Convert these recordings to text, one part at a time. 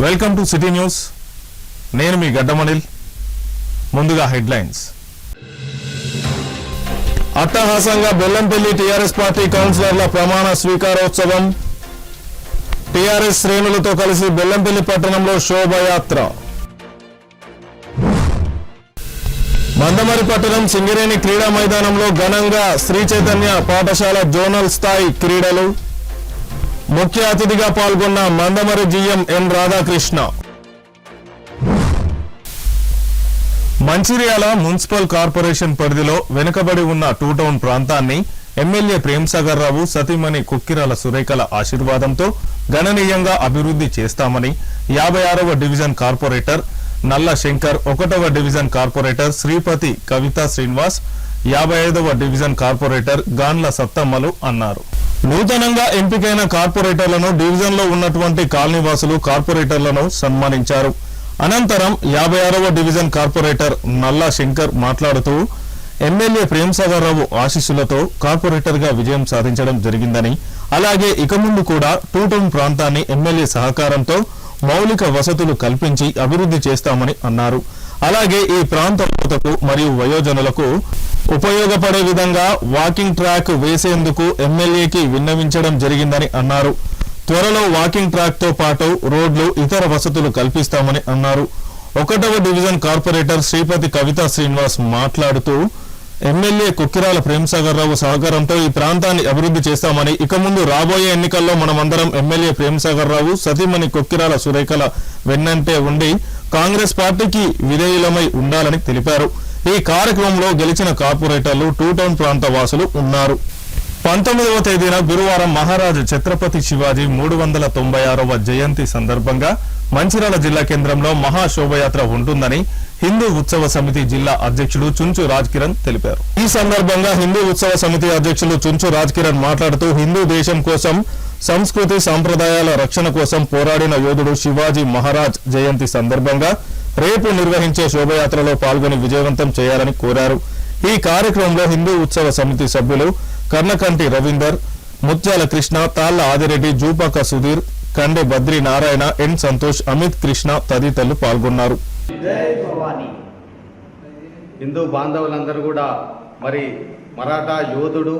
Welcome to city news. నేను మీ గడ్డమనిల్. ముందుగా headlines. అట్టహాసంగా బెల్లంపల్లి టీఆర్ఎస్ పార్టీ కౌన్సిలర్ల ప్రమాణ స్వీకారోత్సవం. టీఆర్ఎస్ శ్రేణులతో కలిసి బెల్లంపల్లి పట్టణంలో శోభయాత్ర. మందమరి పట్టణం సింగరేణి క్రీడా మైదానంలో ఘనంగా శ్రీ చైతన్య పాఠశాల జోనల్ స్థాయి క్రీడలు. ముఖ్య అతిథిగా పాల్గొన్న మందమరి జీఎం ఎన్ రాధాకృష్ణ. మంచిర్యాల మున్సిపల్ కార్పొరేషన్ పరిధిలో వెనుకబడి ఉన్న టూ టౌన్ ప్రాంతాన్ని ఎమ్మెల్యే ప్రేమ్సాగర్ రావు సతీమణి కుక్కిరాల సురేఖల ఆశీర్వాదంతో గణనీయంగా అభివృద్ధి చేస్తామని 56వ డివిజన్ కార్పొరేటర్ నల్ల శంకర్, 1వ డివిజన్ కార్పొరేటర్ శ్రీపతి కవితా శ్రీనివాస్, 55వ డివిజన్ కార్పొరేటర్ గాన్ల సత్తమ్మలు అన్నారు. నూతనంగా ఎంపికైన కార్పొరేటర్లను డివిజన్లో ఉన్నటువంటి కాలనీవాసులు కార్పొరేటర్లను సన్మానించారు. అనంతరం 56వ డివిజన్ కార్పొరేటర్ నల్లా శంకర్ మాట్లాడుతూ ఎమ్మెల్యే ప్రేమ్సాగర్ రావు ఆశీస్సులతో కార్పొరేటర్గా విజయం సాధించడం జరిగిందని, అలాగే ఇక ముందు కూడా టూ టౌన్ ప్రాంతాన్ని ఎమ్మెల్యే సహకారంతో మౌలిక వసతులు కల్పించి అభివృద్ధి చేస్తామని అన్నారు. అలాగే ఈ ప్రాంత యువతకు మరియు వయోజనులకు ఉపయోగపడే విధంగా వాకింగ్ ట్రాక్ వేసేందుకు ఎమ్మెల్యేకి విన్నవించడం జరిగిందని అన్నారు. త్వరలో వాకింగ్ ట్రాక్ తో పాటు రోడ్లు, ఇతర వసతులు కల్పిస్తామని అన్నారు. 1వ డివిజన్ కార్పొరేటర్ శ్రీపతి కవితా శ్రీనివాస్ మాట్లాడుతూ ఎమ్మెల్యే కుక్కిరాల ప్రేమ్సాగర్ రావు సహకారంతో ఈ ప్రాంతాన్ని అభివృద్ధి చేస్తామని, ఇక ముందు రాబోయే ఎన్నికల్లో మనమందరం ఎమ్మెల్యే ప్రేమ్సాగర్ రావు సతీమణి కుక్కిరాల సురేఖల వెన్నంటే ఉండి కాంగ్రెస్ పార్టీకి విధేయులమై ఉండాలని తెలిపారు. ఈ కార్యక్రమంలో గెలిచిన కార్పొరేటర్లు టూ టౌన్ ప్రాంత వాసులు ఉన్నారు. 19వ తేదీన గురువారం మహారాజు ఛత్రపతి శివాజీ 396వ జయంతి సందర్భంగా మంచిర్యాల జిల్లా కేంద్రంలో మహాశోభయాత్ర ఉంటుందని హిందూ ఉత్సవ సమితి జిల్లా అధ్యక్షుడు చుంచు రాజ్ కిరణ్ తెలిపారు. ఈ సందర్భంగా హిందూ ఉత్సవ సమితి అధ్యక్షులు చుంచు రాజ్ కిరణ్ మాట్లాడుతూ హిందూ దేశం కోసం, సంస్కృతి సంప్రదాయాల రక్షణ కోసం పోరాడిన యోధుడు శివాజీ మహారాజ్ జయంతి సందర్భంగా రేపు నిర్వహించే శోభయాత్రలో పాల్గొని విజయవంతం చేయాలని కోరారు. ఈ కార్యక్రమంలో హిందూ ఉత్సవ సమితి సభ్యులు కర్ణకంటి రవీందర్, ముత్యాల కృష్ణ, తాళ్ల ఆదిరెడ్డి, జూపాక సుధీర్, కండె బద్రి నారాయణ, ఎన్ సంతోష్, అమిత్ కృష్ణ తదితరులు పాల్గొన్నారు. హిందూ బాంధవులందరూ కూడా మరి మరాఠా యోధుడు,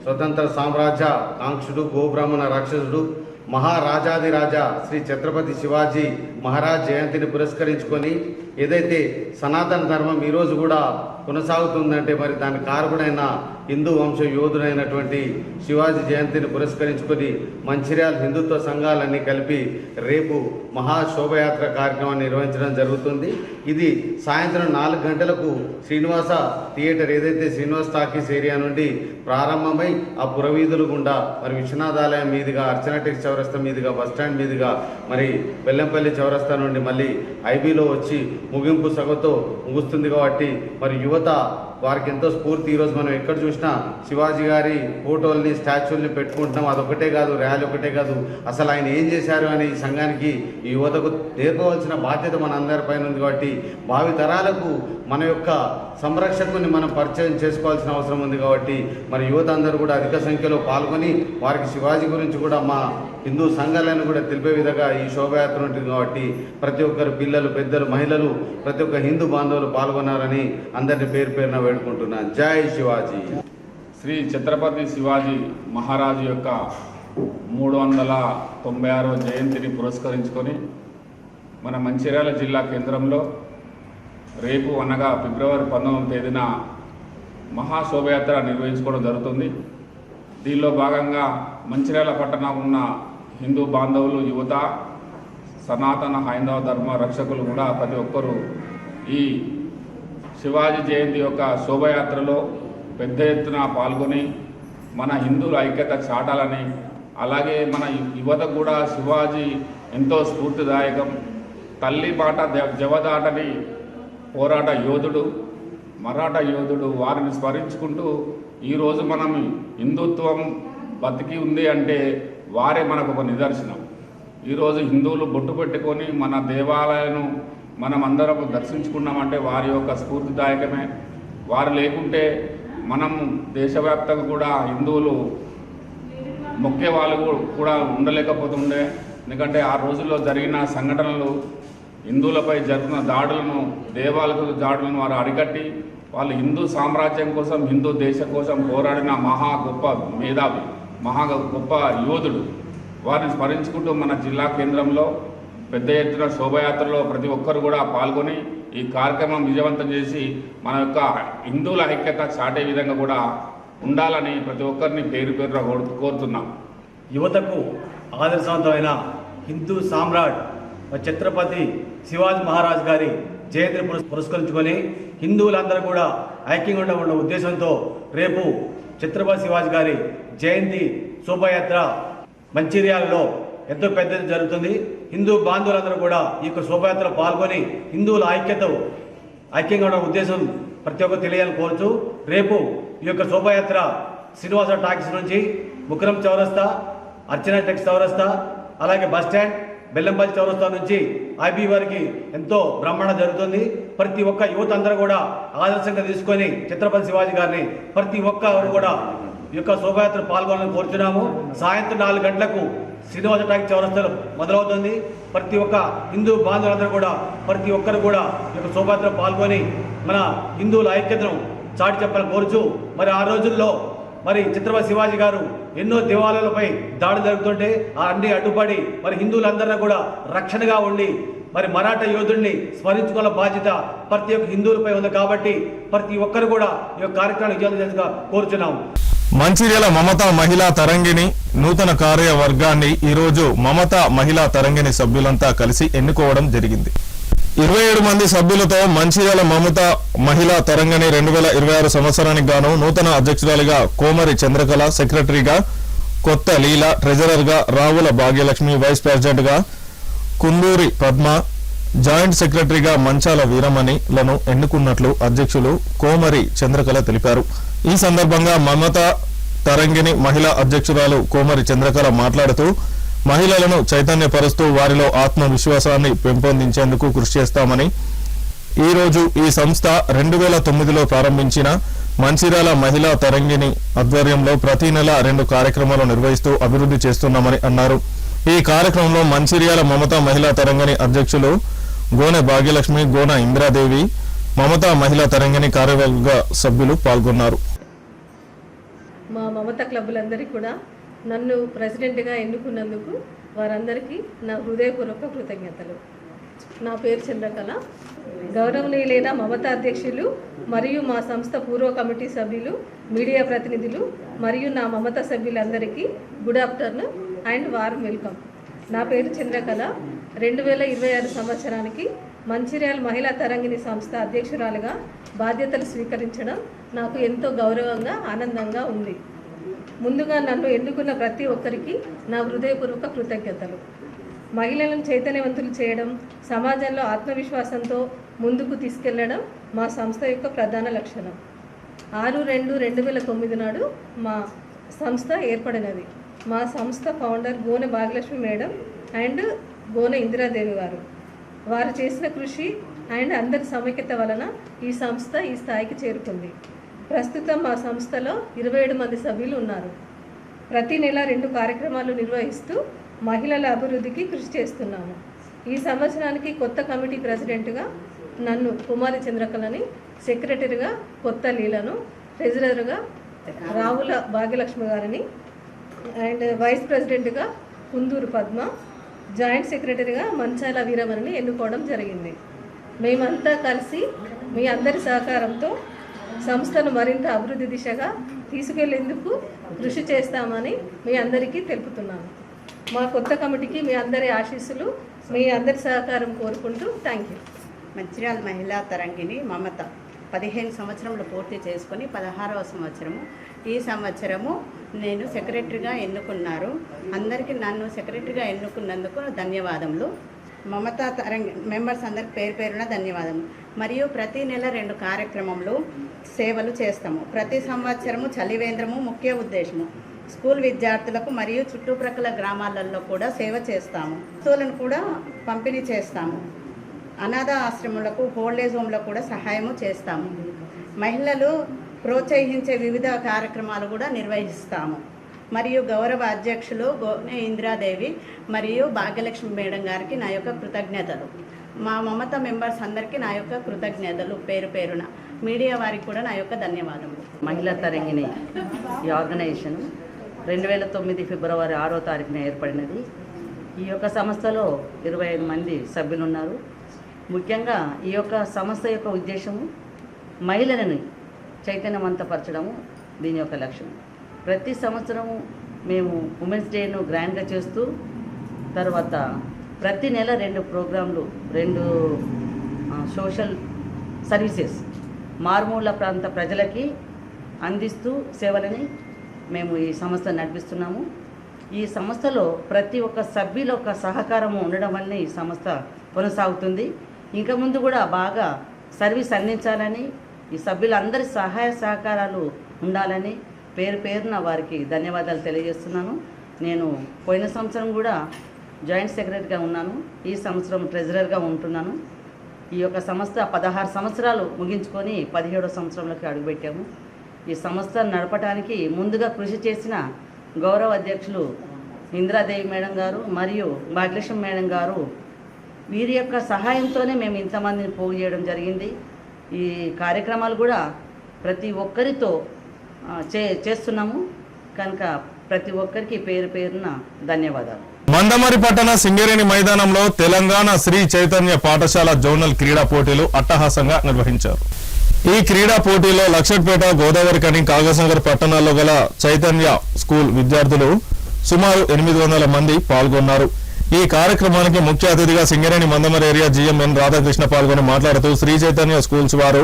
స్వతంత్ర సామ్రాజ్య కాంక్షుడు, గోబ్రాహ్మణ రాక్షసుడు, మహారాజాదిరాజా శ్రీ ఛత్రపతి శివాజీ మహారాజ్ జయంతిని పురస్కరించుకొని ఏదైతే సనాతన ధర్మం ఈరోజు కూడా కొనసాగుతుందంటే మరి దాని కారకుడైన హిందూ వంశ యోధుడైనటువంటి శివాజీ జయంతిని పురస్కరించుకొని మంచిర్యాల హిందుత్వ సంఘాలన్నీ కలిపి రేపు మహాశోభయాత్ర కార్యక్రమాన్ని నిర్వహించడం జరుగుతుంది. ఇది సాయంత్రం 4 గంటలకు శ్రీనివాస థియేటర్ ఏదైతే శ్రీనివాస్ టాకీస్ ఏరియా నుండి ప్రారంభమై ఆ పురవీధులు గుండా మరి విశ్వనాథాలయం మీదుగా, అర్చనటెక్ చౌరస్తా మీదుగా, బస్టాండ్ మీదుగా మరి బెల్లంపల్లి చౌరస్తా నుండి మళ్ళీ ఐబీలో వచ్చి ముగింపు సగతో ముగుస్తుంది. కాబట్టి మరి యువత వారికి ఎంతో స్ఫూర్తి. ఈరోజు మనం ఎక్కడ చూసినా శివాజీ గారి ఫోటోల్ని, స్టాచ్యూల్ని పెట్టుకుంటున్నాం. అదొకటే కాదు, ర్యాలీ ఒకటే కాదు, అసలు ఆయన ఏం చేశారు అని ఈ సంఘానికి, ఈ యువతకు నేర్పవలసిన బాధ్యత మన అందరిపైన ఉంది. కాబట్టి భావి తరాలకు మన యొక్క సంరక్షకుని మనం పరిచయం చేసుకోవాల్సిన అవసరం ఉంది. కాబట్టి మరి యువత అందరూ కూడా అధిక సంఖ్యలో పాల్గొని వారికి శివాజీ గురించి కూడా మా హిందూ సంఘాలను కూడా తెలిపే విధంగా ఈ శోభయాత్ర ఉంటుంది. కాబట్టి ప్రతి ఒక్కరు, పిల్లలు, పెద్దలు, మహిళలు, ప్రతి ఒక్క హిందూ బాంధవులు పాల్గొన్నారని అందరినీ పేరు పేరున వేడుకుంటున్నాను. జై శివాజీ. శ్రీ ఛత్రపతి శివాజీ మహారాజు యొక్క 396వ జయంతిని పురస్కరించుకొని మన మంచిర్యాల జిల్లా కేంద్రంలో రేపు అనగా ఫిబ్రవరి 19వ తేదీన మహాశోభయాత్ర నిర్వహించుకోవడం జరుగుతుంది. దీనిలో భాగంగా మంచిర్యాల పట్టణం ఉన్న హిందూ బాంధవులు, యువత, సనాతన హైందవ ధర్మ రక్షకులు కూడా ప్రతి ఒక్కరూ ఈ శివాజీ జయంతి యొక్క శోభయాత్రలో పెద్ద ఎత్తున పాల్గొని మన హిందువుల ఐక్యత చాటాలని, అలాగే మన యువత కూడా శివాజీ ఎంతో స్ఫూర్తిదాయకం. తల్లి మాట జవదాటని పోరాట యోధుడు, మరాఠా యోధుడు. వారిని స్మరించుకుంటూ ఈరోజు మనం హిందుత్వం బతికి ఉంది అంటే వారే మనకు ఒక నిదర్శనం. ఈరోజు హిందువులు బొట్టు పెట్టుకొని మన దేవాలయాలను మనం అందరం దర్శించుకున్నామంటే వారి యొక్క స్ఫూర్తిదాయకమే. వారు లేకుంటే మనం దేశవ్యాప్తంగా కూడా హిందువులు మొక్కే వాళ్ళు కూడా ఉండలేకపోతుండే. ఎందుకంటే ఆ రోజుల్లో జరిగిన సంఘటనలు, హిందువులపై జరుగుతున్న దాడులను, దేవాలయాల దాడులను వారు అరికట్టి వాళ్ళు హిందూ సామ్రాజ్యం కోసం, హిందూ దేశం కోసం పోరాడిన మహా గొప్ప మేధావి, మహా గొప్ప యోధుడు. వారిని స్మరించుకుంటూ మన జిల్లా కేంద్రంలో పెద్ద ఎత్తున శోభయాత్రలో ప్రతి ఒక్కరు కూడా పాల్గొని ఈ కార్యక్రమం విజయవంతం చేసి మన యొక్క హిందువుల ఐక్యత చాటే విధంగా కూడా ఉండాలని ప్రతి ఒక్కరిని పేరు పేరున కోరుతున్నాం. యువతకు ఆదర్శవంతమైన హిందూ సామ్రాట్ ఛత్రపతి శివాజీ మహారాజ్ గారి జయంతిని పురస్కరించుకొని హిందువులందరూ కూడా ఐక్యంగా ఉన్న ఉద్దేశంతో రేపు ఛత్రపతి శివాజీ గారి జయంతి శోభాయాత్ర మంచిర్యాలలో ఎంతో పెద్దది జరుగుతుంది. హిందూ బాంధవులందరూ కూడా ఈ యొక్క శోభాయాత్రలో పాల్గొని హిందువుల ఐక్యంగా ఉన్న ఉద్దేశం ప్రతి ఒక్కరు తెలియాలని కోరుతూ రేపు ఈ యొక్క శోభాయాత్ర శ్రీనివాస టాకీస్ నుంచి ముకరం చౌరస్తా, అర్చనా టెక్స్ చౌరస్తా, అలాగే బస్టాండ్, బెల్లంపల్లి చౌరస్తా నుంచి ఐబీ వారికి ఎంతో బ్రహ్మాండ జరుగుతుంది. ప్రతి ఒక్క యువత అందరూ కూడా ఆదర్శంగా తీసుకొని ఛత్రపతి శివాజీ గారిని ప్రతి ఒక్కరు కూడా ఈ యొక్క శోభాయాత్ర పాల్గొనాలని కోరుతున్నాము. సాయంత్రం 4 గంటలకు శ్రీనివాస టాకీస్ చౌరస్తాలో మొదలవుతుంది. ప్రతి ఒక్క హిందూ బాంధవులందరూ కూడా ప్రతి ఒక్కరు కూడా ఈ యొక్క శోభాయాత్ర పాల్గొని మన హిందువుల ఐక్యతను చాటి చెప్పాలని కోరుచు, మరి ఆ రోజుల్లో మరి ఛత్రపతి శివాజీ గారు ఎన్నో దేవాలయాలపై దాడి జరుగుతుంటే అన్ని అడ్డుపడి మరి హిందువులందరినీ కూడా రక్షణగా ఉండి మరి మరాఠా యోధుడిని స్మరించుకున్న బాధ్యత ప్రతి ఒక్క హిందువులపై ఉంది. కాబట్టి ప్రతి ఒక్కరు కూడా ఈ యొక్క కార్యక్రమాన్ని విజయవంతంగా కోరుచున్నాము. మంచిర్యాల మమతా మహిళా తరంగిణి నూతన కార్యవర్గాన్ని ఈరోజు మమతా మహిళా తరంగిణి సభ్యులంతా కలిసి ఎన్నుకోవడం జరిగింది. 27 మంది సభ్యులతో మంచిర్యాల మమతా మహిళా తరంగిణి 2026 సంవత్సరానికి గాను నూతన అధ్యక్షురాలిగా కోమరి చంద్రకళ, సెక్రటరీగా కొత్త లీల, ట్రెజరర్గా రావుల భాగ్యలక్ష్మి, వైస్ ప్రెసిడెంట్గా కుందూరి పద్మ, జాయింట్ సెక్రటరీగా మంచాల వీరమణిలను ఎన్నుకున్నట్లు అధ్యక్షులు కోమరి చంద్రకళ తెలిపారు. ఈ సందర్భంగా మమతా తరంగిణి మహిళా అధ్యక్షురాలు కోమరి చంద్రకళ మాట్లాడుతూ మహిళలను చైతన్యపరుస్తూ వారిలో ఆత్మవిశ్వాసాన్ని పెంపొందించేందుకు కృషి చేస్తామని, ఈ రోజు ఈ సంస్థ 2009లో ప్రారంభించిన మంచిర్యాల మహిళా తరంగిణి ఆధ్వర్యంలో ప్రతి నెల 2 కార్యక్రమాలు నిర్వహిస్తూ అభివృద్ధి చేస్తున్నామని అన్నారు. ఈ కార్యక్రమంలో మంచిర్యాల మమతా మహిళా తరంగిణి అధ్యక్షులు గోనె భాగ్యలక్ష్మి, గోన ఇంద్రాదేవి, మమతా మహిళా తరంగిణి కార్యవర్గ సభ్యులు పాల్గొన్నారు. మా మమతా క్లబ్లందరికీ కూడా నన్ను ప్రెసిడెంట్గా ఎన్నుకున్నందుకు వారందరికీ నా హృదయపూర్వక కృతజ్ఞతలు. నా పేరు చంద్రకళ. గౌరవనీయులైన మమతా అధ్యక్షులు మరియు మా సంస్థ పూర్వ కమిటీ సభ్యులు, మీడియా ప్రతినిధులు మరియు నా మమతా సభ్యులందరికీ good afternoon and warm welcome. నా పేరు చంద్రకళ. 2026 సంవత్సరానికి మంచిర్యాల మహిళా తరంగిణి సంస్థ అధ్యక్షురాలుగా బాధ్యతలు స్వీకరించడం నాకు ఎంతో గౌరవంగా, ఆనందంగా ఉంది. ముందుగా నన్ను ఎన్నుకున్న ప్రతి ఒక్కరికి నా హృదయపూర్వక కృతజ్ఞతలు. మహిళలను చైతన్యవంతులు చేయడం, సమాజంలో ఆత్మవిశ్వాసంతో ముందుకు తీసుకెళ్లడం మా సంస్థ యొక్క ప్రధాన లక్షణం. 6/2/2009 నాడు మా సంస్థ ఏర్పడినది. మా సంస్థ ఫౌండర్ గోనె భాగ్యలక్ష్మి మేడం అండ్ గోనె ఇందిరాదేవి గారు. వారు చేసిన కృషి అండ్ అందరి సమైక్యత వలన ఈ సంస్థ ఈ స్థాయికి చేరుకుంది. ప్రస్తుతం మా సంస్థలో 27 మంది సభ్యులు ఉన్నారు. ప్రతి నెల 2 కార్యక్రమాలు నిర్వహిస్తూ మహిళల అభివృద్ధికి కృషి చేస్తున్నాము. ఈ సంవత్సరానికి కొత్త కమిటీ ప్రెసిడెంట్గా నన్ను కుమారి చంద్రకళని, సెక్రటరీగా కొత్త లీలను, ట్రెజరర్గా రావుల భాగ్యలక్ష్మి గారిని అండ్ వైస్ ప్రెసిడెంట్గా కుందూరు పద్మ, జాయింట్ సెక్రటరీగా మంచాల వీరమణిని ఎన్నుకోవడం జరిగింది. మేమంతా కలిసి మీ అందరి సహకారంతో సంస్థను మరింత అభివృద్ధి దిశగా తీసుకెళ్లేందుకు కృషి చేస్తామని మీ అందరికీ తెలుపుతున్నాను. మా కొత్త కమిటీకి మీ అందరి ఆశీస్సులు, మీ అందరి సహకారం కోరుకుంటూ థ్యాంక్ యూ. మంచిర్యాల మహిళా తరంగిణి మమత 15 సంవత్సరములు పూర్తి చేసుకొని 16వ సంవత్సరము. ఈ సంవత్సరము నేను సెక్రటరీగా ఎన్నుకున్నారు. అందరికీ నన్ను సెక్రటరీగా ఎన్నుకున్నందుకు ధన్యవాదములు. మమతా తరంగి మెంబర్స్ అందరికి పేరు పేరున ధన్యవాదములు. మరియు ప్రతి నెల 2 కార్యక్రమంలో సేవలు చేస్తాము. ప్రతి సంవత్సరము చలివేంద్రము ముఖ్య ఉద్దేశము స్కూల్ విద్యార్థులకు మరియు చుట్టుప్రక్కల గ్రామాలలో కూడా సేవ చేస్తాము. వస్తువులను కూడా పంపిణీ చేస్తాము. అనాథ ఆశ్రమాలకు, ఓల్డేజ్ హోమ్లకు కూడా సహాయము చేస్తాము. మహిళలు ప్రోత్సహించే వివిధ కార్యక్రమాలు కూడా నిర్వహిస్తాము. మరియు గౌరవ అధ్యక్షులు గోనె ఇందిరాదేవి మరియు భాగ్యలక్ష్మి మేడం గారికి నా యొక్క కృతజ్ఞతలు. మా మమత మెంబర్స్ అందరికీ నా యొక్క కృతజ్ఞతలు పేరు పేరున. మీడియా వారికి కూడా నా యొక్క ధన్యవాదములు. మహిళా తరంగిణి ఈ ఆర్గనైజేషన్ 2009 ఫిబ్రవరి 6వ తారీఖున ఏర్పడినది. ఈ యొక్క సంస్థలో 25 మంది సభ్యులు ఉన్నారు. ముఖ్యంగా ఈ యొక్క సంస్థ యొక్క ఉద్దేశము మహిళలను చైతన్యవంతపరచడము దీని యొక్క లక్ష్యం. ప్రతి సంవత్సరము మేము ఉమెన్స్ డేను గ్రాండ్గా చేస్తూ తర్వాత ప్రతి నెల 2 ప్రోగ్రాంలు, 2 సోషల్ సర్వీసెస్ మారుమూల ప్రాంత ప్రజలకి అందిస్తూ సేవలని మేము ఈ సంస్థ నడిపిస్తున్నాము. ఈ సంస్థలో ప్రతి ఒక్క సభ్యుల యొక్క సహకారము ఉండడం వల్ల ఈ సంస్థ కొనసాగుతుంది. ఇంకా ముందు కూడా బాగా సర్వీస్ అందించాలని, ఈ సభ్యులందరి సహాయ సహకారాలు ఉండాలని పేరు పేరున వారికి ధన్యవాదాలు తెలియజేస్తున్నాను. నేను పోయిన సంవత్సరం కూడా జాయింట్ సెక్రటరీగా ఉన్నాను, ఈ సంవత్సరం ట్రెజరర్గా ఉంటున్నాను. ఈ యొక్క సంస్థ 16 సంవత్సరాలు ముగించుకొని 17వ సంవత్సరంలోకి అడుగుపెట్టాము. ఈ సంస్థ నడపడానికి ముందుగా కృషి చేసిన గౌరవ అధ్యక్షులు ఇందిరాదేవి మేడం గారు మరియు భాగ్యలక్ష్మి మేడం గారు, వీరి యొక్క సహాయంతోనే మేము ఇంతమందిని పోగు చేయడం జరిగింది. ఈ కార్యక్రమాలు కూడా ప్రతి ఒక్కరితో చేస్తున్నాము కనుక ప్రతి ఒక్కరికి పేరు పేరున ధన్యవాదాలు. మందమరి పట్టణ సింగరేణి మైదానంలో తెలంగాణ శ్రీ చైతన్య పాఠశాల జోనల్ క్రీడా పోటీలు అట్టహాసంగా నిర్వహించారు. ఈ క్రీడా పోటీలో లక్షట్పేట, గోదావరిఖని, కాగజ్నగర్ పట్టణాల్లో గల చైతన్య స్కూల్ విద్యార్థులు సుమారు 800 మంది పాల్గొన్నారు. ఈ కార్యక్రమానికి ముఖ్య అతిథిగా సింగరేణి మందమరి ఏరియా జీఎంఎన్ రాధాకృష్ణ పాల్గొని మాట్లాడుతూ శ్రీ చైతన్య స్కూల్స్ వారు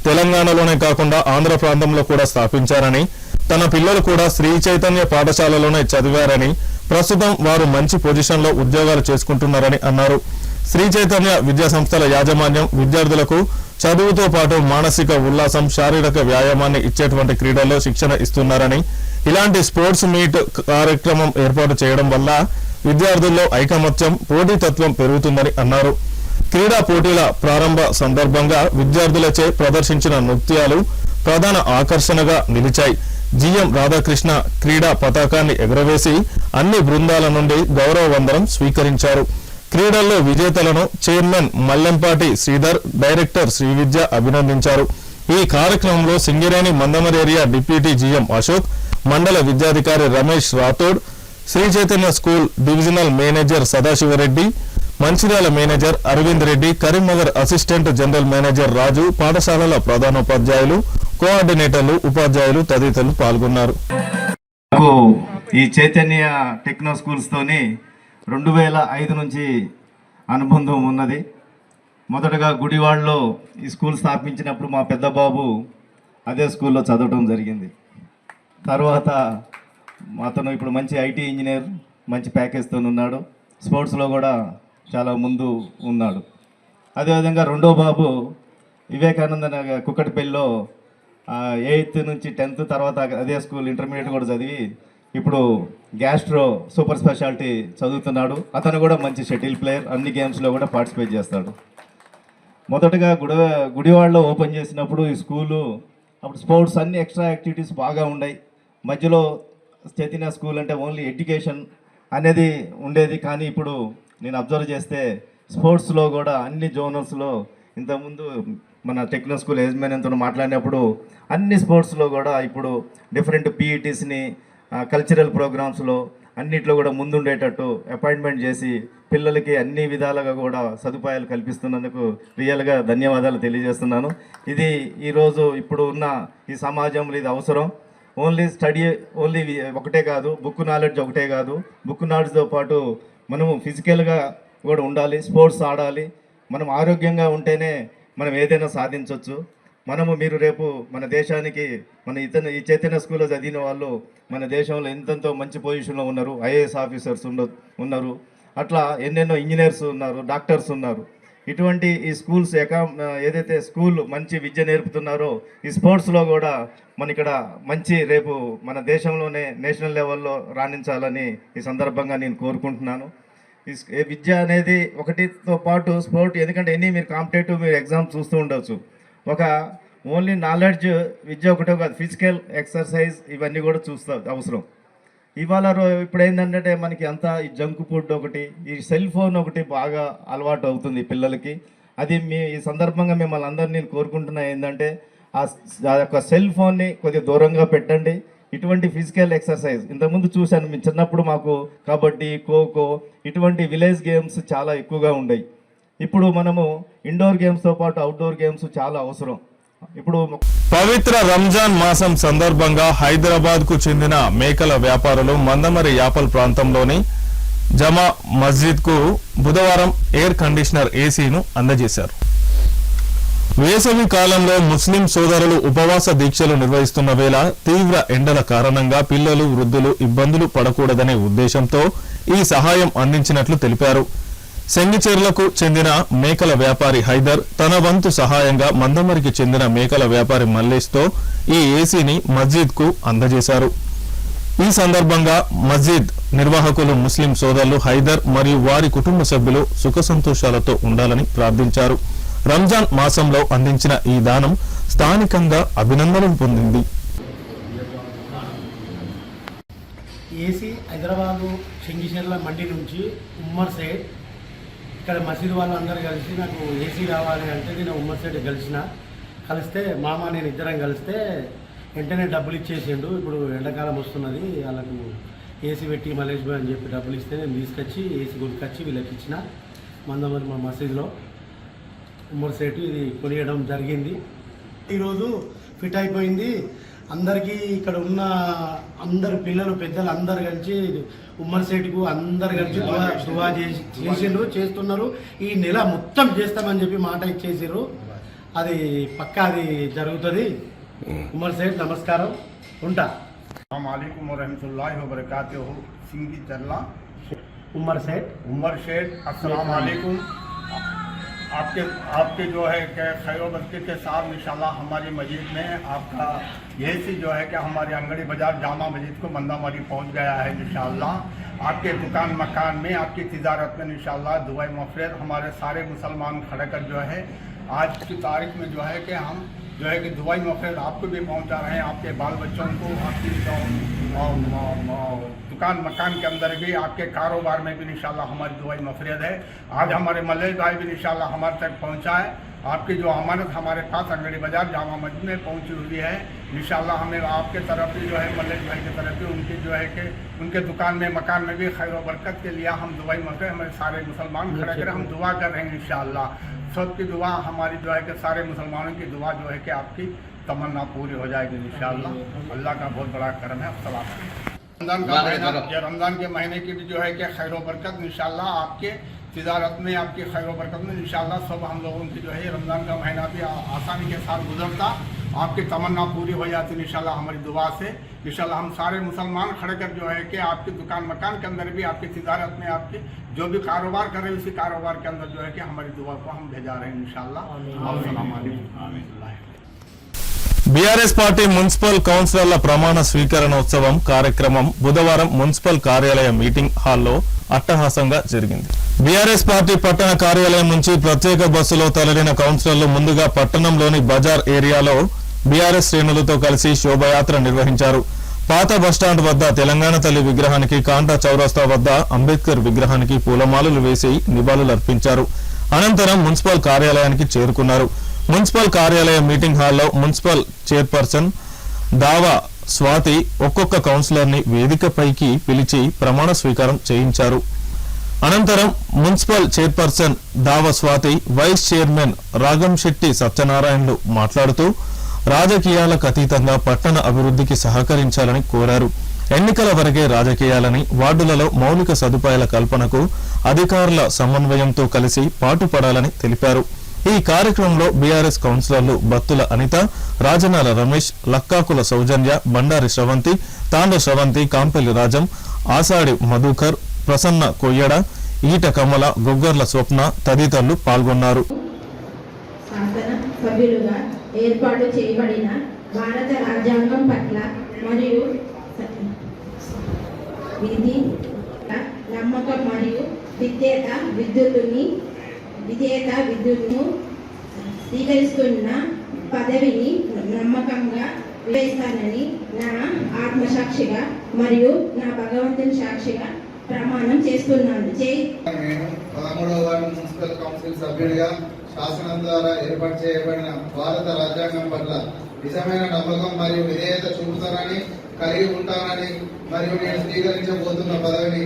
తెలంగాణలోనే కాకుండా ఆంధ్ర ప్రాంతంలో కూడా స్థాపించారని, తన పిల్లలు కూడా శ్రీ చైతన్య పాఠశాలలోనే చదివారని, ప్రస్తుతం వారు మంచి పొజిషన్లో ఉద్యోగాలు చేసుకుంటున్నారని అన్నారు. శ్రీ చైతన్య విద్యా సంస్థల యాజమాన్యం విద్యార్థులకు చదువుతో పాటు మానసిక ఉల్లాసం, శారీరక వ్యాయామాన్ని ఇచ్చేటువంటి క్రీడల్లో శిక్షణ ఇస్తున్నారని, ఇలాంటి స్పోర్ట్స్ మీట్ కార్యక్రమం ఏర్పాటు చేయడం వల్ల విద్యార్థుల్లో ఐకమత్యం, పోటీతత్వం పెరుగుతుందని అన్నారు. క్రీడా పోటీల ప్రారంభ సందర్భంగా విద్యార్థులచే ప్రదర్శించిన నృత్యాలు ప్రధాన ఆకర్షణగా నిలిచాయి. జీఎం రాధాకృష్ణ క్రీడా పతాకాన్ని ఎగురవేసి అన్ని బృందాల నుండి గౌరవ వందనం స్వీకరించారు. క్రీడల్లో విజేతలను చైర్మన్ మల్లెంపాటి శ్రీధర్, డైరెక్టర్ శ్రీవిద్య అభినందించారు. ఈ కార్యక్రమంలో Singareni Mandamarri area deputy GM Ashok, మండల విద్యాధికారి Ramesh Rathod, Sri Chaitanya school divisional manager Sadasivareddy, Mancherial manager Aravind Reddy, Karimnagar assistant general manager Raju, పాఠశాలల ప్రధానోపాధ్యాయులు, కోఆర్డినేటర్లు, ఉపాధ్యాయులు తదితరులు పాల్గొన్నారు. ఈ చైతన్య టెక్నో స్కూల్స్ తోని 2005 నుంచి అనుబంధం ఉన్నది. మొదటగా గుడివాడలో ఈ స్కూల్ స్థాపించినప్పుడు మా పెద్ద బాబు అదే స్కూల్లో చదవడం జరిగింది. తర్వాత అతను ఇప్పుడు మంచి ఐటీ ఇంజనీర్, మంచి ప్యాకేజ్తో ఉన్నాడు. స్పోర్ట్స్లో కూడా చాలా ముందు ఉన్నాడు. అదేవిధంగా రెండో బాబు వివేకానంద కుక్కటిపల్లిలో 8th నుంచి 10th తర్వాత అదే స్కూల్ ఇంటర్మీడియట్ కూడా చదివి ఇప్పుడు గ్యాస్ట్రో సూపర్ స్పెషాలిటీ చదువుతున్నాడు. అతను కూడా మంచి షటిల్ ప్లేయర్, అన్ని గేమ్స్లో కూడా పార్టిసిపేట్ చేస్తాడు. మొదటగా గుడివాడలో ఓపెన్ చేసినప్పుడు ఈ స్కూలు అప్పుడు స్పోర్ట్స్ అన్ని ఎక్స్ట్రా యాక్టివిటీస్ బాగా ఉన్నాయి. మధ్యలో చైతన్య స్కూల్ అంటే ఓన్లీ ఎడ్యుకేషన్ అనేది ఉండేది. కానీ ఇప్పుడు నేను అబ్జర్వ్ చేస్తే స్పోర్ట్స్లో కూడా అన్ని జోనల్స్లో, ఇంతకుముందు మన టెక్నో స్కూల్ యజమానితో మాట్లాడినప్పుడు అన్ని స్పోర్ట్స్లో కూడా ఇప్పుడు డిఫరెంట్ పీఈటీస్ని, కల్చరల్ ప్రోగ్రామ్స్లో అన్నిట్లో కూడా ముందుండేటట్టు అపాయింట్మెంట్ చేసి పిల్లలకి అన్ని విధాలుగా కూడా సదుపాయాలు కల్పిస్తున్నందుకు రియల్గా ధన్యవాదాలు తెలియజేస్తున్నాను. ఇది ఈరోజు ఇప్పుడు ఉన్న ఈ సమాజంలో ఇది అవసరం. ఓన్లీ స్టడీ ఒకటే కాదు, బుక్ నాలెడ్జ్ ఒకటే కాదు, బుక్ నాలెడ్జ్తో పాటు మనము ఫిజికల్గా కూడా ఉండాలి, స్పోర్ట్స్ ఆడాలి. మనం ఆరోగ్యంగా ఉంటేనే మనం ఏదైనా సాధించవచ్చు. మీరు రేపు మన దేశానికి ఈ చైతన్య స్కూల్లో చదివిన వాళ్ళు మన దేశంలో ఎంతెంతో మంచి పొజిషన్లో ఉన్నారు. ఐఏఎస్ ఆఫీసర్స్ ఉన్నారు, అట్లా ఎన్నెన్నో ఇంజనీర్స్ ఉన్నారు, డాక్టర్స్ ఉన్నారు. ఇటువంటి ఈ స్కూల్స్ ఏదైతే స్కూల్ మంచి విద్య నేర్పుతున్నారో ఈ స్పోర్ట్స్లో కూడా మన ఇక్కడ మంచి రేపు మన దేశంలోనే నేషనల్ లెవెల్లో రాణించాలని ఈ సందర్భంగా నేను కోరుకుంటున్నాను. ఈ విద్య అనేది ఒకటితో పాటు స్పోర్ట్, ఎందుకంటే మీరు కాంపిటేటివ్ ఎగ్జామ్స్ చూస్తూ ఉండవచ్చు. ఒక ఓన్లీ నాలెడ్జ్ విద్య ఒకటే కాదు, ఫిజికల్ ఎక్సర్సైజ్ ఇవన్నీ కూడా అవసరం. ఇవాళ ఇప్పుడు ఏంటంటే మనకి అంతా ఈ జంక్ ఫుడ్ ఒకటి, ఈ సెల్ ఫోన్ ఒకటి బాగా అలవాటు అవుతుంది పిల్లలకి. అది ఈ సందర్భంగా మిమ్మల్ని అందరినీ నేను కోరుకుంటున్నా ఏంటంటే ఆ యొక్క సెల్ ఫోన్ని కొద్దిగా దూరంగా పెట్టండి. ఇటువంటి ఫిజికల్ ఎక్సర్సైజ్ ఇంతకుముందు చూశాను, మీ చిన్నప్పుడు మాకు కబడ్డీ, ఖోఖో ఇటువంటి విలేజ్ గేమ్స్ చాలా ఎక్కువగా ఉండేవి. ఇప్పుడు మనము ఇండోర్ గేమ్స్తో పాటు అవుట్డోర్ గేమ్స్ చాలా అవసరం. ఇప్పుడు పవిత్ర రంజాన్ మాసం సందర్భంగా హైదరాబాద్ కు చెందిన మేకల వ్యాపారులు మందమరి యాపల్ ప్రాంతంలోని జమా మస్జిద్ కు బుధవారం ఎయిర్ కండిషనర్ ఏసీను అందజేశారు. వేసవి కాలంలో ముస్లిం సోదరులు ఉపవాస దీక్షలు నిర్వహిస్తున్న వేళ తీవ్ర ఎండల కారణంగా పిల్లలు, వృద్ధులు ఇబ్బందులు పడకూడదనే ఉద్దేశంతో ఈ సహాయం అందించినట్లు తెలిపారు. సెంగిచెర్లకు చెందిన మేకల వ్యాపారి హైదర్ తన వంతు సహాయంగా మందమరికి చెందిన మేకల వ్యాపారి మల్లేష్తో ఈ ఏసీని మస్జిద్ కు అందజేశారు. ఈ సందర్భంగా మస్జిద్ నిర్వాహకులు ముస్లిం సోదరులు హైదర్ మరియు వారి కుటుంబ సభ్యులు సుఖ సంతోషాలతో ఉండాలని ప్రార్థించారు. రంజాన్ మాసంలో అందించిన ఈ దానం స్థానికంగా అభినందనలు పొందింది. ఏసీ హైదరాబాదు చెంగిచెర్ల మండి నుంచి ఉమ్మర్ సైడ్ ఇక్కడ మసీద్ వాళ్ళందరూ కలిసి నాకు ఏసీ కావాలి అంటే నేను ఉమ్మర్ సైడ్ కలిస్తే మామ నేను ఇద్దరం కలిస్తే వెంటనే డబ్బులు ఇచ్చేసిండు. ఇప్పుడు ఎండాకాలం వస్తున్నది, వాళ్ళకు ఏసీ పెట్టి మలేష్ బాయ్ అని చెప్పి డబ్బులు ఇస్తే నేను తీసుకొచ్చి ఏసీ కొనుక్కొచ్చి వీళ్ళకి ఇచ్చిన మందమరి మా మసీద్లో ఉమ్మర్ సైట్ ఇది కొనియడం జరిగింది. ఈరోజు ఫిట్ అయిపోయింది. అందరికీ ఇక్కడ ఉన్న అందరు పిల్లలు పెద్దలు అందరు కలిసి ఉమ్మర్ సైట్కు అందరు కలిసి దువా చేసిండ్రు, చేస్తున్నారు. ఈ నెల మొత్తం చేస్తామని చెప్పి మాట ఇచ్చేసారు. అది పక్కా అది జరుగుతుంది. ఉమ్మర్ సైట్ నమస్కారం, ఉంటా. अस्सलाम वालेकुम रहमतुल्लाहि व बरकातुहू. सिंगीचर्ला उमर सेठ अस्सलाम वालेकुम. आपके जो है कि खैर बरकत के साथ इंशाल्लाह हमारी मस्जिद में आपका यही सी जो है कि हमारे अंगड़ी बाजार जामा मस्जिद को मंदामरी पहुंच गया है इंशाल्लाह. आपके दुकान मकान में आपकी तिजारत में इंशाल्लाह दुआई मफ़रत हमारे सारे मुसलमान खड़े कर जो है आज की तारीख में जो है कि हम जो है कि दुआई मफ़रत आपको भी पहुंचा रहे हैं, आपके बाल बच्चों को, आपकी दुकान मकान के अंदर भी, आपके कारोबार में भी इंशाल्लाह हमारी दुआई मफ़रत है. आज हमारे मल्लेश भाई भी इंशाल्लाह हमारे तक पहुंचा है. आपकी जो अमानत हमारे पास अंगड़ी बाजार जामा मस्जिद में पहुंची हुई है. इंशाल्लाह हमें आपके तरफ भी जो है मल्लेश भाई की तरफ भी उनकी जो है कि उनके दुकान में मकान में भी खैर बरकत के लिए हम दुआई मफ़रत हमारे सारे मुसलमान खड़े कर हम दुआ कर रहे हैं. इंशाल्लाह सबकी दुआ हमारी जो है कि सारे मुसलमानों की दुआ जो है कि आपकी तमन्ना पूरी हो जाएगी इंशाल्लाह. अल्लाह का बहुत बड़ा करम है. सलाम. रमज़ान का महीना, रमज़ान के महीने की भी जो है कि खैर बरकत इंशाल्लाह आपके तिजारत में, आपकी खैर बरकत में इंशाल्लाह सब हम लोगों की जो है रमज़ान का महीना भी आसानी के साथ गुजरता, आपकी तमन्ना पूरी हो जाती इंशाल्लाह हमारी दुआ से. इंशाल्लाह हम सारे मुसलमान खड़े कर जो है कि आपकी दुकान मकान के अंदर भी, आपकी तिजारत में, आपकी जो भी कारोबार कर रहे हैं उसी कारोबार के अंदर जो है कि हमारी दुआ को हम भेजा रहे हैं इंशाल्लाह. अस्सलाम वालेकुम. బీఆర్ఎస్ పార్టీ మున్సిపల్ కౌన్సిలర్ల ప్రమాణ స్వీకరణోత్సవం కార్యక్రమం బుధవారం మున్సిపల్ కార్యాలయ మీటింగ్ హాల్లో అట్టహాసంగా జరిగింది. బీఆర్ఎస్ పార్టీ పట్టణ కార్యాలయం నుంచి ప్రత్యేక బస్సులో తరలిన కౌన్సిలర్లు ముందుగా పట్టణంలోని బజార్ ఏరియాలో బీఆర్ఎస్ శ్రేణులతో కలిసి శోభయాత్ర నిర్వహించారు. పాత బస్టాండ్ వద్ద తెలంగాణ తల్లి విగ్రహానికి, కాంటా చౌరస్తా వద్ద అంబేద్కర్ విగ్రహానికి పూలమాలలు వేసి నివాళులర్పించారు. అనంతరం మున్సిపల్ కార్యాలయానికి చేరుకున్నారు. మున్సిపల్ కార్యాలయ మీటింగ్ హాల్లో మున్సిపల్ చైర్పర్సన్ దావా స్వాతి ఒక్కొక్క కౌన్సిలర్ ని వేదికపైకి పిలిచి ప్రమాణ స్వీకారం చేయించారు. అనంతరం మున్సిపల్ చైర్పర్సన్ దావా స్వాతి, వైస్ చైర్మన్ రాగంశెట్టి సత్యనారాయణలు మాట్లాడుతూ రాజకీయాలకు అతీతంగా పట్టణ అభివృద్ధికి సహకరించాలని కోరారు. ఎన్నికల వరకే రాజకీయాలని, వార్డులలో మౌలిక సదుపాయాల కల్పనకు అధికారుల సమన్వయంతో కలిసి పాటుపడాలని తెలిపారు. ఈ కార్యక్రమంలో బీఆర్ఎస్ కౌన్సిలర్లు బత్తుల అనిత, రాజనాల రమేష్, లక్కాకుల సౌజన్య, బండారి శ్రవంతి, తాండ శ్రవంతి, కాంపెల్లి రాజం, ఆసాడి మధుకర్, ప్రసన్న కొయ్యడ, ఈట కమల, గొగ్గర్ల స్వప్న తదితరులు పాల్గొన్నారు. సభ్యులుగా ఏర్పాటు చేయబడిన భారత రాజ్యాంగం పట్ల మరియు విధి నమ్మకం మరియు విధేయత విద్యుత్తును స్వీకరిస్తున్న పదవిని నమ్మకంగా వేస్తానని నా ఆత్మసాక్షిగా మరియు నా భగవంతుని సాక్షిగా ప్రమాణం చేస్తున్నాను. నేను 13వ వార్డు మున్సిపల్ కౌన్సిల్ సభ్యుడిగా శాసనం ద్వారా ఏర్పాటు చేయబడిన భారత రాజ్యాంగం పట్ల నిజమైన నమ్మకం మరియు విధేయత చూపుతానని, కలిగి ఉంటానని మరియు నేను స్వీకరించబోతున్న పదవిని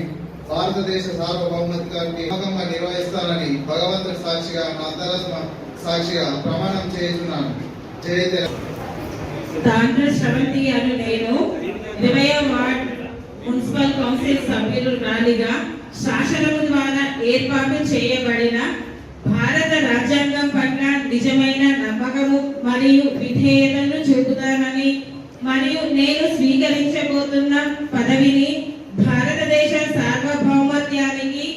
భారతదేశ సార్వభౌమత్వానికి నమ్మకంగా నిర్వహిస్తానని భగవంతుడి సాక్షిగా నా అంతరాత్మ సాక్షిగా ప్రమాణం చేస్తున్నాను. జై తెలంగాణ. కాంగ్రెస్ శ్రవంతి అను నేను 20వ వార్డ్ మున్సిపల్ కౌన్సిల్ సభ్యురాలిగా శాసనము ద్వారా ఏర్పాటు చేయబడిన భారత రాజ్యాంగం పట్ల నిజమైన నమ్మకము మరియు విధేయతను చూపుతానని మరియు నేను స్వీకరించబోతున్న పదవిని భారతదేశ సార్వభౌమత్వానికి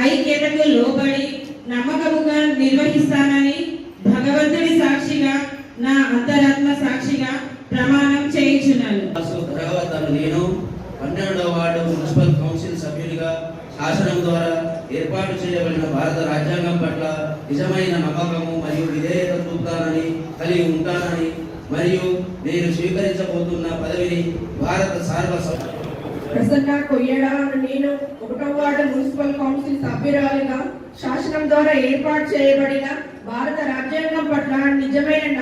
ఐక్యతకు లోబడి నమ్మకముగా నిర్వహిస్తానని భగవంతుడి సాక్షిగా నా అంతరాత్మ సాక్షిగా ప్రమాణం చేయించున్నాను. నేను 12వ వార్డు మున్సిపల్ కౌన్సిల్ సభ్యునిగా శాసనం ద్వారా ఏర్పాటు చేయబడిన భారత రాజ్యాంగం పట్ల నిజమైన నమ్మకము మరియు విధేయత చూపుతానని, కలిగి ఉంటానని మరియు నేను స్వీకరించబోతున్న పదవిని భారత ప్రసన్న కొయ్యడ నేను 1వ వార్డు మున్సిపల్ కౌన్సిల్ సభ్యురాలిగా శాసనం ద్వారా ఏర్పాటు చేయబడిన భారత రాజ్యాంగం పట్ల నిజమైన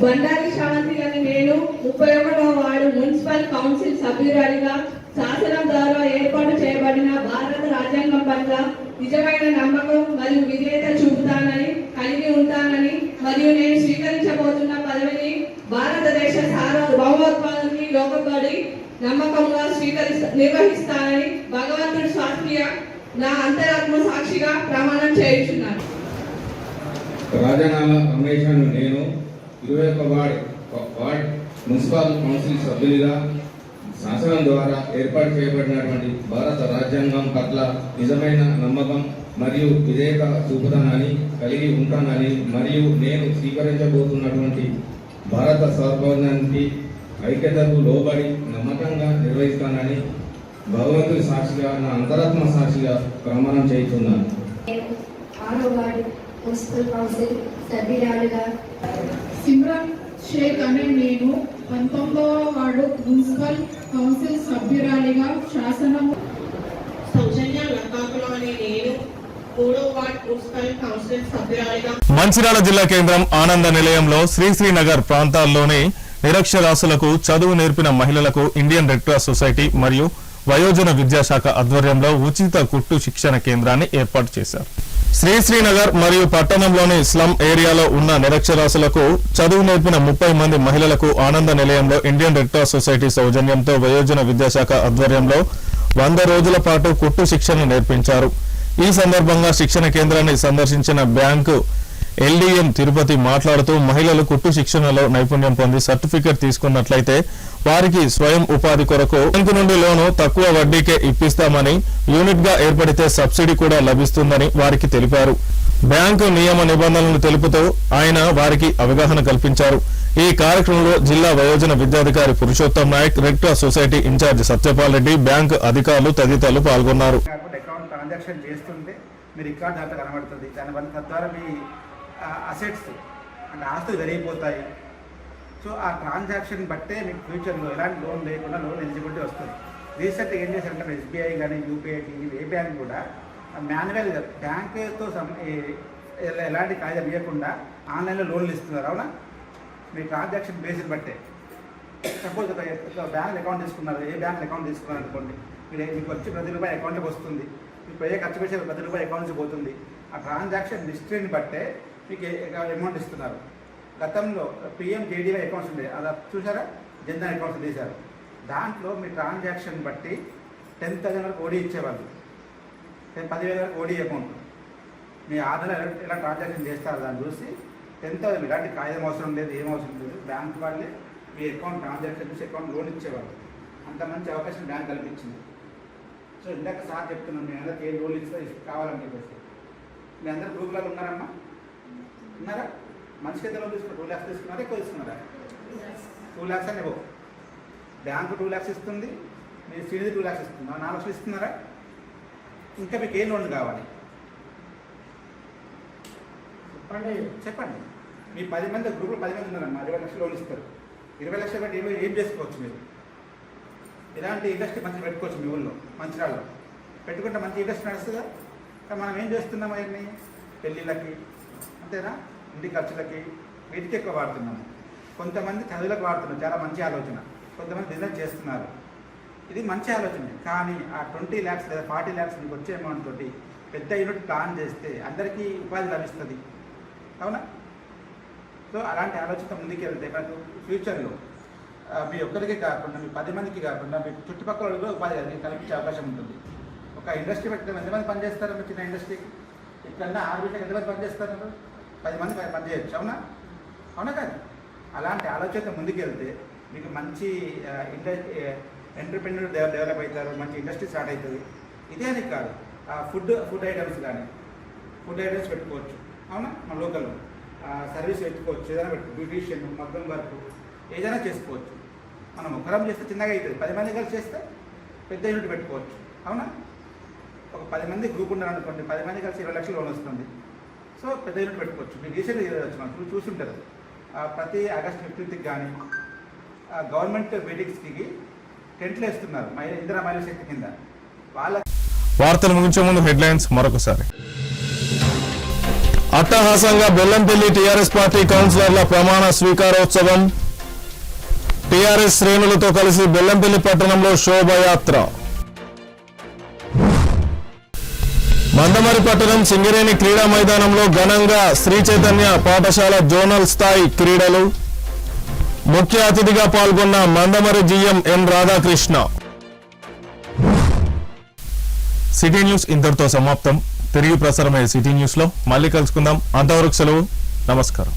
బండారి శ్రవంతి అని నేను 31వ వార్డు మున్సిపల్ కౌన్సిల్ సభ్యురాలిగా శాసనం ద్వారా ఏర్పాటు చేయబడిన భారత రాజ్యాంగం పట్ల నిజమైన నమ్మకం మరియు విధేయత చూపుతానని, కలిగి ఉంటానని మరియు నేను స్వీకరించబోతున్న పదవిని భారతదేశ సార్వభౌమత్వానికి లోబడి నమ్మకంగా నిర్వహిస్తానని భగవంతుడి సాక్షిగా నా అంతరాత్మ సాక్షిగా ప్రమాణం చేయించున్నాను. రాజనాల రమేష్ అను నేను 21వ వార్డ్ మున్సిపల్ కౌన్సిల్ సభ్యునిగా శాసనం ద్వారా ఏర్పాటు చేయబడినటువంటి భారత రాజ్యాంగం పట్ల నిజమైన నమ్మకం మరియు విధేయత చూపుతానని, కలిగి ఉంటానని మరియు నేను స్వీకరించబోతున్నటువంటి భారత సార్వభౌమానికి ఐక్యతకు లోబడి నమ్మకంగా నిర్వహిస్తానని భగవంతుడి సాక్షిగా నా అంతరాత్మ సాక్షిగా ప్రమాణం చేస్తున్నాను. 6వ వార్డు మున్సిపల్ కౌన్సిల్ సభ్యురాలుగా సిమ్రాన్ షేక్ అనే నేను 19వ వార్డు మున్సిపల్ కౌన్సిల్ సభ్యురాలిగా శాసనము సౌజన్య లక్కాకుల అనే నేను 3వ వార్డు మున్సిపల్ కౌన్సిల్ సభ్యురాలిగా మంచిర్యాల జిల్లా కేంద్రం ఆనంద నిలయంలో శ్రీశ్రీనగర్ ప్రాంతాల్లోని నిరక్షరాస్యులకు చదువు నేర్పిన మహిళలకు ఇండియన్ రెడ్ క్రాస్ సొసైటీ మరియు వయోజన విద్యాశాఖ ఆధ్వర్యంలో ఉచిత కుట్టు శిక్షణ కేంద్రాన్ని ఏర్పాటు చేశారు. శ్రీశ్రీనగర్ మరియు పట్టణంలోని స్లమ్ ఏరియాలో ఉన్న నిరక్షరాస్యులకు చదువు నేర్పిన 30 మంది మహిళలకు ఆనంద నిలయంలో ఇండియన్ రెడ్ క్రాస్ సొసైటీ సౌజన్యంతో వయోజన విద్యాశాఖ ఆధ్వర్యంలో 100 రోజుల పాటు కుట్టు శిక్షణ నేర్పించారు. ఈ సందర్భంగా శిక్షణ కేంద్రాన్ని సందర్శించిన బ్యాంకు ఎల్డీఎం తిరుపతి మాట్లాడుతూ మహిళలు కుట్టు శిక్షణలో నైపుణ్యం పొంది సర్టిఫికెట్ తీసుకున్నట్లయితే వారికి స్వయం ఉపాధి కొరకు బ్యాంకు నుండి లోను తక్కువ వడ్డీకే ఇప్పిస్తామని, యూనిట్ గా ఏర్పడితే సబ్సిడీ కూడా లభిస్తుందని వారికి తెలిపారు. బ్యాంకు నియమ నిబంధనలను తెలుపుతూ ఆయన వారికి అవగాహన కల్పించారు. ఈ కార్యక్రమంలో జిల్లా వయోజన విద్యాధికారి Purushottam Nayak, red cross society in-charge Satyapal Reddy, bank అధికారులు తదితరులు పాల్గొన్నారు. ట్రాన్సాక్షన్ చేస్తుంటే మీ రికార్డ్ దాంట్లో కనబడుతుంది. దానివల్ల తద్వారా మీ అసెట్స్ అంటే ఆస్తులు పెరిగిపోతాయి. సో ఆ ట్రాన్సాక్షన్ బట్టే మీకు ఫ్యూచర్లో ఎలాంటి లోన్ లేకుండా లోన్ ఎలిజిబిలిటీ వస్తుంది. రీసెంట్గా ఏం చేశారంటే ఎస్బీఐ కానీ యూపీఐ ఏ బ్యాంక్ కూడా మాన్యువల్గా బ్యాంకుతో ఎలాంటి కాయిదాలు ఇవ్వకుండా ఆన్లైన్లో లోన్లు ఇస్తున్నారు. అవునా? మీ ట్రాన్సాక్షన్ బేస్ని బట్టే సపోజ్ ఒక బ్యాంక్ అకౌంట్ తీసుకున్నారు, ఏ బ్యాంక్ అకౌంట్ తీసుకున్నారు అనుకోండి, మీకు వచ్చి ₹10 అకౌంట్కి వస్తుంది. మీకు ఏ ఖర్చు పెట్టే ₹10 అకౌంట్కి పోతుంది. ఆ ట్రాన్సాక్షన్ హిస్టరీని బట్టే మీకు అమౌంట్ ఇస్తున్నారు. గతంలో PMJDY అకౌంట్స్ ఉండే, అది చూసారా, జన్ధన్ అకౌంట్స్ తీశారు. దాంట్లో మీ ట్రాన్సాక్షన్ బట్టి 10,000 వరకు ఓడీ ఇచ్చేవాళ్ళు, 10,000 వరకు ఓడీ అకౌంట్. మీ ఆధార్ ఎలా ట్రాన్సాక్షన్ చేస్తారు దాన్ని చూసి 10,000 ఇలాంటి కాగితం అవసరం లేదు, ఏం అవసరం లేదు. బ్యాంక్ వాళ్ళే మీ అకౌంట్ ట్రాన్సాక్షన్ చూసి అకౌంట్ లోన్ ఇచ్చేవాళ్ళు. అంత మంచి అవకాశం బ్యాంక్ కల్పించింది. సో ఇందాక సార్ చెప్తున్నాం, మీ అందరికి ఏ లోన్ ఇస్తే కావాలని చెప్పేసి. మీ అందరు గ్రూపులలో ఉన్నారమ్మా? ఉన్నారా? మంచిగా ఎంత లోన్ తీసుకున్నారు? 2 lakhs తీసుకున్నారా? ఎక్కువ తీసుకున్నారా? 2 lakhs అని ఇవ్వవు. బ్యాంకు 2 lakhs ఇస్తుంది, మీరు సీనియర్ 2 lakhs ఇస్తున్నా, 4 లక్షలు ఇస్తున్నారా? ఇంకా మీకు ఏ లోన్ కావాలి చెప్పండి. మీ 10 మంది గ్రూపులో 10 మంది ఉన్నారమ్మా, 20 లక్షలు లోన్ ఇస్తారు. 20 లక్షలు పెట్టి ఏం చేసుకోవచ్చు మీరు? ఇలాంటి ఇండస్ట్రీ మంచి పెట్టుకోవచ్చు మీ ఊళ్ళో, మంచిర్యాలలో పెట్టుకుంటే మంచి ఇండస్ట్రీ నడుస్తుందా? కానీ మనం ఏం చేస్తున్నాం అవన్నీ పెళ్ళిళ్ళకి, అంతేనా, ఇంటి ఖర్చులకి, వీటికి ఎక్కువ వాడుతున్నాము. కొంతమంది చదువులకు వాడుతున్నారు, చాలా మంచి ఆలోచన. కొంతమంది బిజినెస్ చేస్తున్నారు, ఇది మంచి ఆలోచన. కానీ ఆ 20 lakhs లేదా 40 lakhs మీకు వచ్చే అమౌంట్ తోటి పెద్ద యూనిట్ ప్లాన్ చేస్తే అందరికీ ఉపాధి లభిస్తుంది, అవునా? సో అలాంటి ఆలోచన ముందుకు వెళ్తే మనకు ఫ్యూచర్లో మీ ఒక్కరికి కాకుండా మీ 10 మందికి కాకుండా మీ చుట్టుపక్కల కూడా ఉపాధి కల్పించే అవకాశం ఉంటుంది. ఒక ఇండస్ట్రీ పెట్టడం ఎంతమంది పనిచేస్తారు? మీ చిన్న ఇండస్ట్రీకి ఇట్లన్నా ఆర్బిట్కి ఎంతమంది పనిచేస్తారు? 10 మంది పనిచేయచ్చు, అవునా? అవునా కాదు? అలాంటి ఆలోచన ముందుకు వెళ్తే మీకు మంచి ఎంటర్ప్రెన్యూర్ డెవలప్ అవుతారు, మంచి ఇండస్ట్రీ స్టార్ట్ అవుతుంది. ఇదే అని కాదు, ఫుడ్ ఐటమ్స్ కానీ ఫుడ్ ఐటమ్స్ పెట్టుకోవచ్చు, అవునా? మన లోకల్లో సర్వీస్ పెట్టుకోవచ్చు, ఏదైనా బ్యూటీషియన్, మగ్గం వర్క్ ఏదైనా చేసుకోవచ్చు. మనం ఒకరం చేస్తే చిన్నగా అవుతుంది, 10 మంది కలిసి చేస్తే పెద్ద యూనిట్ పెట్టుకోవచ్చు, అవునా? ఒక 10 మంది గ్రూప్ ఉన్నారనుకోండి, 10 మంది కలిసి 20 లక్షలు లోన్ వస్తుంది. సో పెద్ద యూనిట్ పెట్టుకోవచ్చు. మీరు రీసెంట్గా చేయవచ్చు, మనం చూసుంటారు ప్రతి ఆగస్ట్ 15th కానీ గవర్నమెంట్ మీటింగ్స్కి టెంట్లు వేస్తున్నారు ఇందిరా మహిళా శక్తి కింద. వాళ్ళ వార్తలు ముగించే ముందు హెడ్లైన్స్ మరొకసారి. అట్టహాసంగా బెల్లంపల్లి టీఆర్ఎస్ పార్టీ కౌన్సిలర్ల ప్రమాణ స్వీకారోత్సవం. టీఆర్ఎస్ శ్రేణులతో కలిసి బెల్లంపల్లి పట్టణంలో శోభయాత్ర. మందమరి పట్టణం సింగరేణి క్రీడా మైదానంలో ఘనంగా శ్రీ చైతన్య పాఠశాల జోనల్ స్థాయి క్రీడలు. ముఖ్య అతిథిగా పాల్గొన్న మందమరి జీఎం ఎన్ రాధాకృష్ణ. సిటీ న్యూస్ ఇంతటితో సమాప్తం. తిరిగి ప్రసారమయ్యే సిటీ న్యూస్ లో మళ్ళీ కలుసుకుందాం. అంతవరకు సెలవు. నమస్కారం.